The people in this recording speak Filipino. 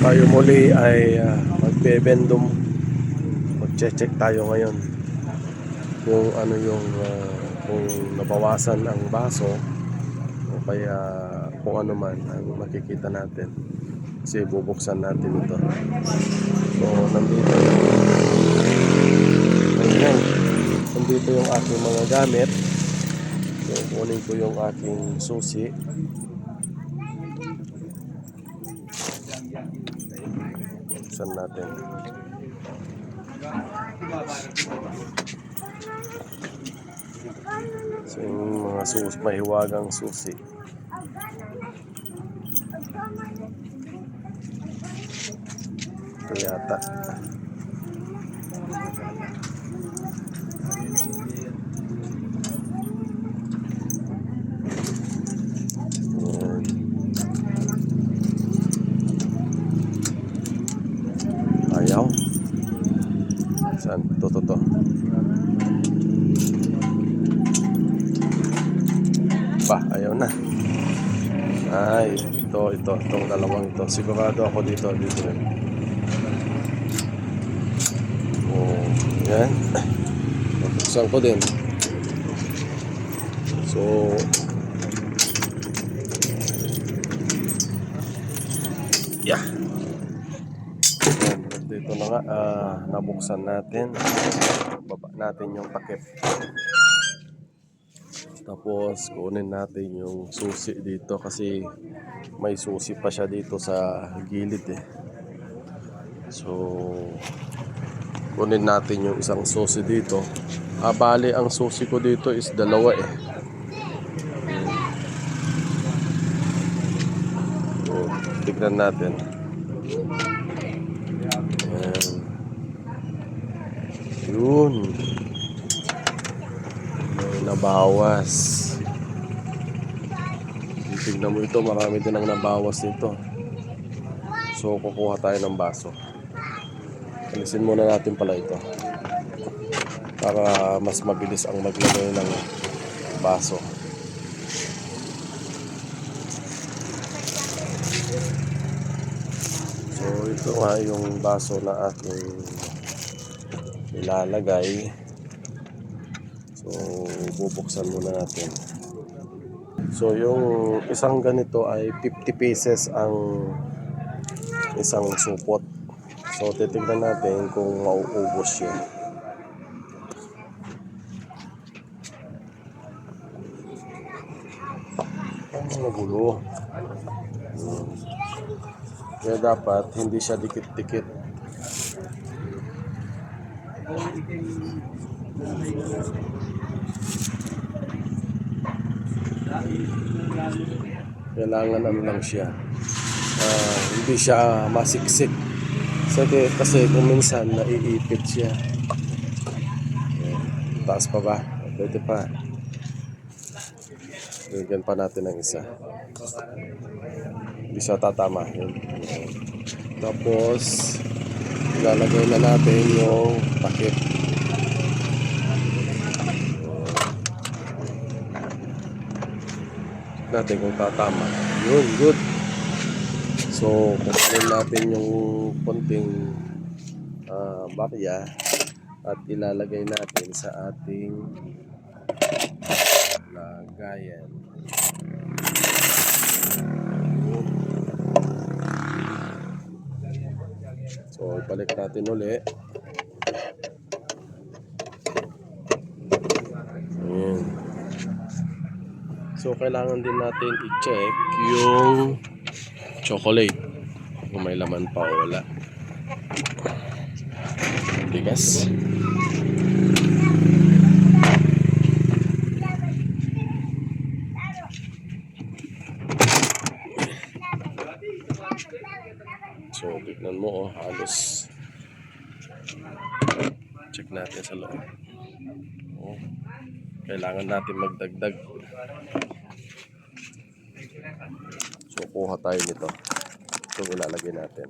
Tayo muli ay magbebendum. Mag-check tayo ngayon kung ano yung kung nabawasan ang baso o kaya kung ano man ang makikita natin. Kasi bubuksan natin ito. So nandito yung aking mga gamit. So kunin ko yung aking susi. Buksan natin. So yung mga mahiwagang susi. Ito yata. Ayaw. Saan? Ito. Ba, ayaw na. Ay, itong dalawang ito. Sigurado ako dito. Oh, yan. Buksan ko din. So, yeah. Yan, dito na nga. Nabuksan natin. Baba natin yung takip. Tapos kunin natin yung susi dito kasi may susi pa siya dito sa gilid eh. So kunin natin yung isang susi dito. Bali ang susi ko dito is dalawa eh. So tignan natin. Ayan. Yun. Nabawas. Tignan mo ito, marami din ang nabawas nito. So kukuha tayo ng baso. Alisin muna natin pala ito para mas mabilis ang maglagay ng baso. So ito nga yung baso na ating ilalagay. So bubuksan muna natin. So yung isang ganito ay 50 pieces ang isang supot. So titignan natin kung mauubos yun. Ang magulo. Kaya dapat hindi siya dikit-dikit. Kailangan ano lang siya, hindi siya masiksik kasi kung minsan naiipit siya. Taas pa ba? Pwede pa. Bigyan pa natin ng isa. Hindi siya tatama. Tapos ilalagay na natin yung takip. Natin kung tatama. Yun, good. So kukunin natin yung konting barya at ilalagay natin sa ating lagayan. So ibalik natin uli. Ayan. So kailangan din natin i-check yung chocolate kung may laman pa o wala. Bigas. So tignan mo halos check natin sa loob. Kailangan natin magdagdag. So kuha tayo nito. Ito ilalagay natin.